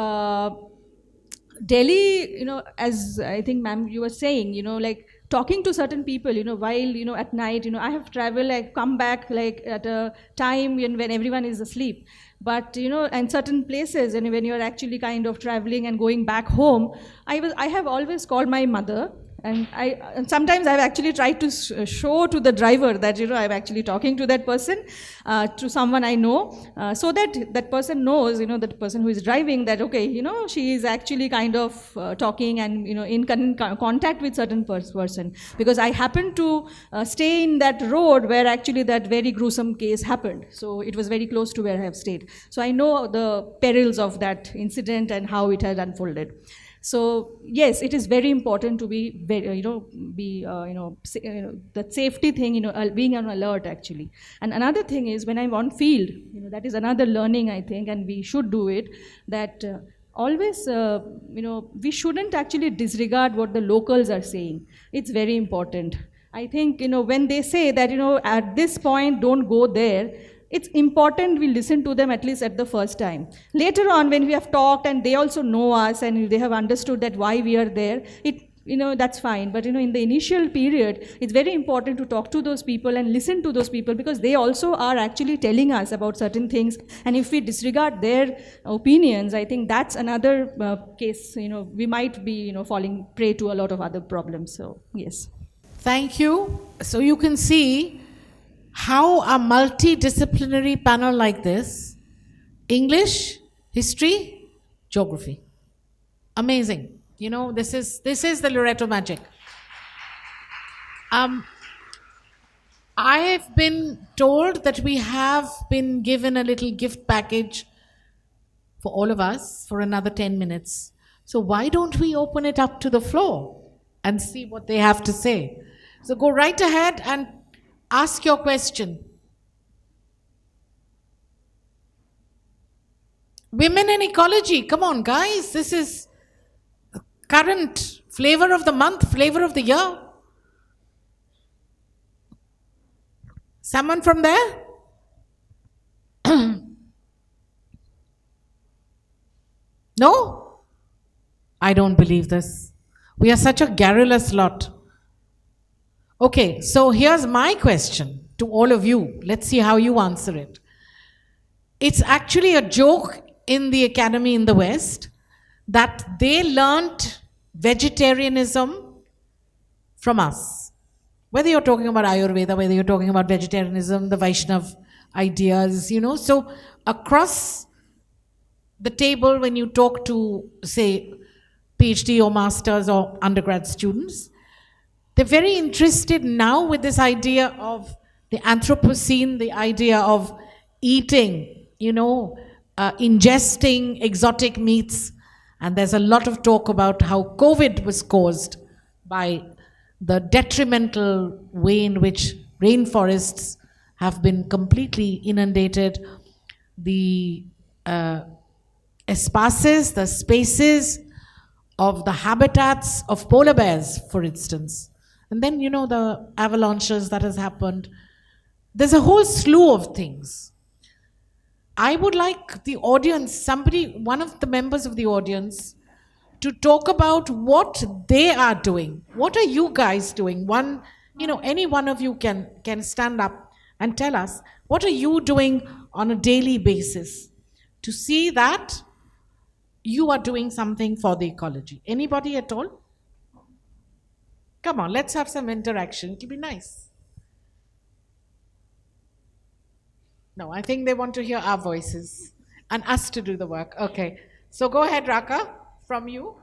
Delhi, as I think, ma'am, you were saying, like talking to certain people, while, at night, I have traveled, like come back, like at a time when everyone is asleep. But, in certain places, and when you're actually kind of traveling and going back home, I have always called my mother. And sometimes I've actually tried to show to the driver that I'm actually talking to that person, to someone I know, so that that person knows, that person who is driving, that okay, she is actually kind of talking and in contact with certain person, because I happened to stay in that road where actually that very gruesome case happened. So it was very close to where I have stayed. So I know the perils of that incident and how it had unfolded. So yes, it is very important to be very, that safety thing, being on alert actually. And another thing is when I'm on field, that is another learning I think, and we should do it. That always, we shouldn't actually disregard what the locals are saying. It's very important. I think when they say that at this point don't go there, it's important we listen to them at least at the first time. Later on, when we have talked and they also know us and they have understood that why we are there, that's fine. But in the initial period, it's very important to talk to those people and listen to those people, because they also are actually telling us about certain things. And if we disregard their opinions, I think that's another case. We might be falling prey to a lot of other problems. So yes. Thank you. So you can see how a multidisciplinary panel like this, English, history, geography, amazing. This is the Loreto magic. I've been told that we have been given a little gift package for all of us for another 10 minutes. So why don't we open it up to the floor and see what they have to say? So go right ahead and ask your question. Women in ecology, come on guys, this is current flavor of the month, flavor of the year. Someone from there? No? I don't believe this. We are such a garrulous lot. Okay, so here's my question to all of you. Let's see how you answer it. It's actually a joke in the academy in the West that they learnt vegetarianism from us. Whether you're talking about Ayurveda, whether you're talking about vegetarianism, the Vaishnav ideas, so across the table when you talk to, say, PhD or masters or undergrad students, they're very interested now with this idea of the Anthropocene, the idea of eating, ingesting exotic meats. And there's a lot of talk about how COVID was caused by the detrimental way in which rainforests have been completely inundated, the espaces, the spaces of the habitats of polar bears, for instance. And then, the avalanches that has happened. There's a whole slew of things. I would like the audience, one of the members of the audience, to talk about what they are doing. What are you guys doing? Any one of you can stand up and tell us, what are you doing on a daily basis to see that you are doing something for the ecology? Anybody at all? Come on, let's have some interaction. It'll be nice. No, I think they want to hear our voices and us to do the work. Okay. So go ahead, Raka, from you.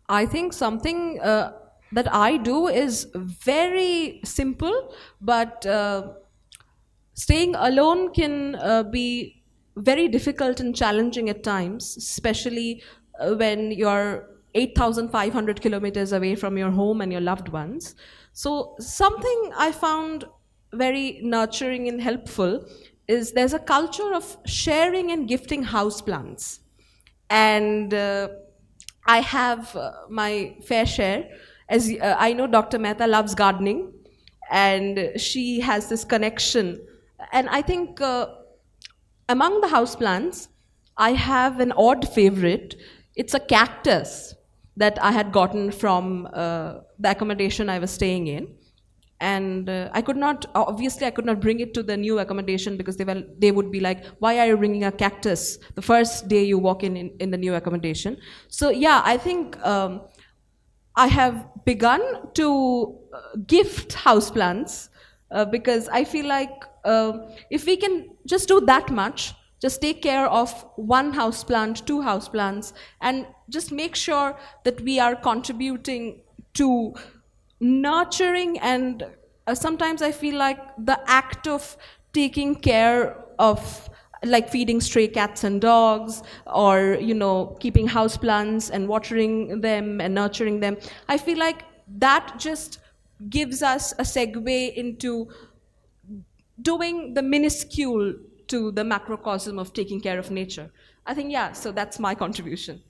I think something that I do is very simple, but staying alone can be very difficult and challenging at times, especially when you're 8,500 kilometers away from your home and your loved ones. So, something I found very nurturing and helpful is there's a culture of sharing and gifting houseplants. And I have my fair share. As I know, Dr. Mehta loves gardening, and she has this connection. And I think among the houseplants, I have an odd favorite. It's a cactus that I had gotten from the accommodation I was staying in. And I could not, obviously I could not bring it to the new accommodation because they would be like, why are you bringing a cactus the first day you walk in the new accommodation? So yeah, I think I have begun to gift houseplants because I feel like if we can just do that much, just take care of one houseplant, two houseplants, and just make sure that we are contributing to nurturing. And sometimes I feel like the act of taking care of, like feeding stray cats and dogs, or keeping houseplants and watering them and nurturing them, I feel like that just gives us a segue into doing the minuscule to the macrocosm of taking care of nature. I think, yeah, so that's my contribution.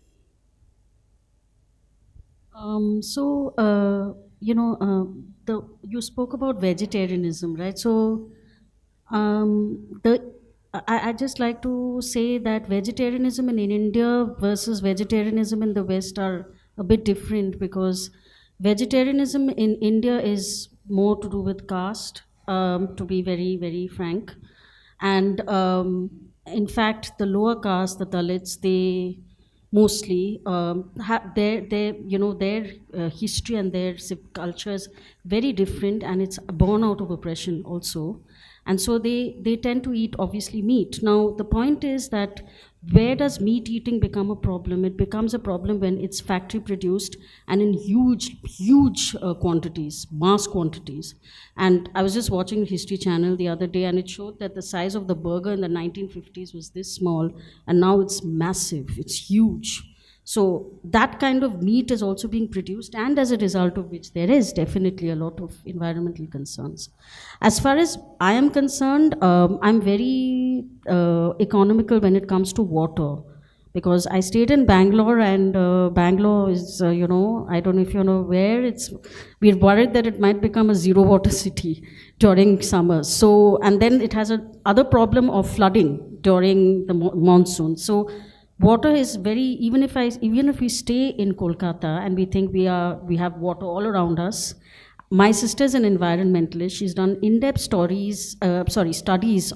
You spoke about vegetarianism, right? So, I just like to say that vegetarianism in India versus vegetarianism in the West are a bit different, because vegetarianism in India is more to do with caste, to be very, very frank. And in fact, the lower caste, the Dalits, they mostly have their history and their culture is very different, and it's born out of oppression also. And so they tend to eat obviously meat. Now the point is that where does meat eating become a problem? It becomes a problem when it's factory produced and in huge quantities, mass quantities. And I was just watching History Channel the other day, and it showed that the size of the burger in the 1950s was this small, and now it's massive, it's huge. So that kind of meat is also being produced, and as a result of which there is definitely a lot of environmental concerns. As far as I am concerned, I'm very economical when it comes to water, because I stayed in Bangalore, and Bangalore is, I don't know if you know where it's. We're worried that it might become a zero water city during summers. So, and then it has a other problem of flooding during the monsoon. So water is very, even if we stay in Kolkata and we think we have water all around us. My sister's an environmentalist. She's done in-depth studies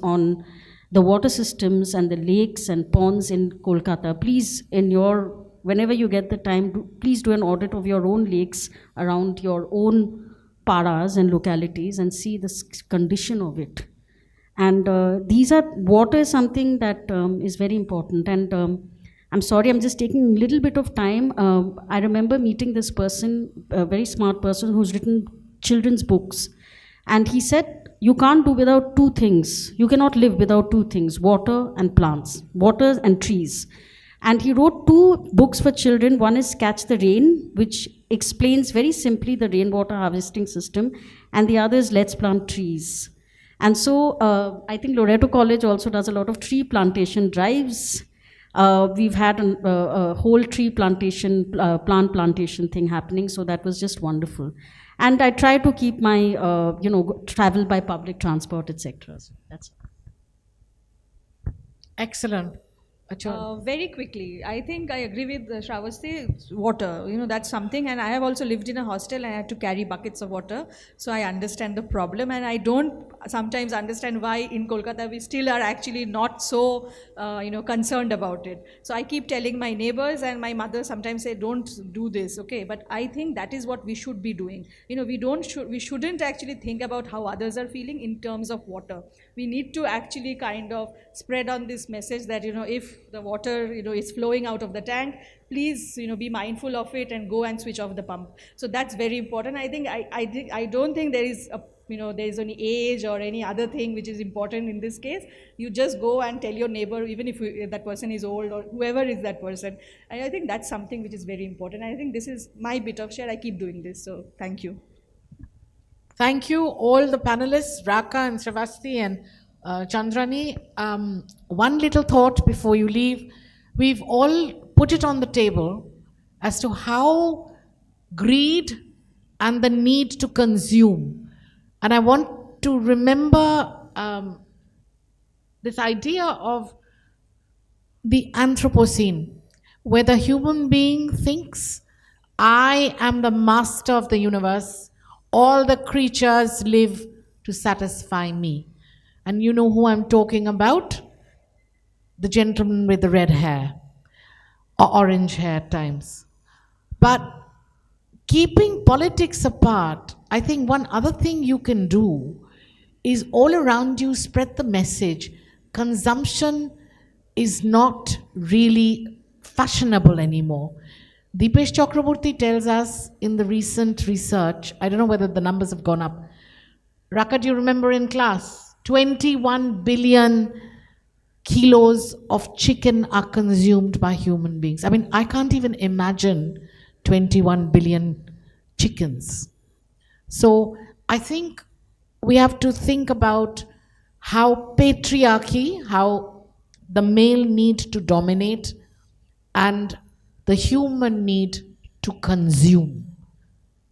on the water systems and the lakes and ponds in Kolkata. Please, whenever you get the time, please do an audit of your own lakes around your own paras and localities and see the condition of it. And water is something that is very important. And I'm sorry, I'm just taking a little bit of time. I remember meeting this person, a very smart person who's written children's books. And he said, you can't do without two things. You cannot live without two things, water and plants, water and trees. And he wrote two books for children. One is Catch the Rain, which explains very simply the rainwater harvesting system, and the other is Let's Plant Trees. And so I think Loreto College also does a lot of tree plantation drives. We've had a whole tree plantation, plant plantation thing happening, so that was just wonderful. And I try to keep my, travel by public transport, etc. So that's it. Excellent. Achal. Very quickly, I think I agree with Shravasti. Water, that's something. And I have also lived in a hostel and I had to carry buckets of water. So I understand the problem. And I don't sometimes understand why in Kolkata we still are actually not so, concerned about it. So I keep telling my neighbors, and my mother sometimes say, don't do this, okay? But I think that is what we should be doing. We shouldn't actually think about how others are feeling in terms of water. We need to actually kind of spread on this message that, if the water, is flowing out of the tank, please, be mindful of it and go and switch off the pump. So that's very important. I don't think there is there is any age or any other thing which is important in this case. You just go and tell your neighbor, even if that person is old or whoever is that person. And I think that's something which is very important. I think this is my bit of share. I keep doing this. So thank you. Thank you, all the panelists, Raka and Sravasti and Chandrani. One little thought before you leave. We've all put it on the table as to how greed and the need to consume. And I want to remember this idea of the Anthropocene, where the human being thinks, I am the master of the universe. All the creatures live to satisfy me. And you know who I'm talking about? The gentleman with the red hair, or orange hair at times. But keeping politics apart, I think one other thing you can do is all around you spread the message. Consumption is not really fashionable anymore. Deepesh Chakraborty tells us in the recent research, I don't know whether the numbers have gone up. Raka, do you remember in class? 21 billion kilos of chicken are consumed by human beings. I mean, I can't even imagine 21 billion chickens. So I think we have to think about how patriarchy, how the male need to dominate, and the human need to consume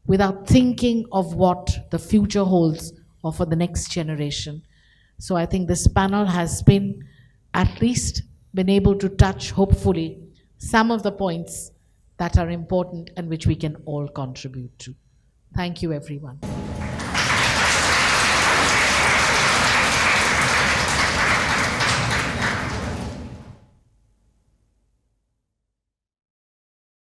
without thinking of what the future holds or for the next generation. So I think this panel has been at least been able to touch, hopefully, some of the points that are important and which we can all contribute to. Thank you, everyone.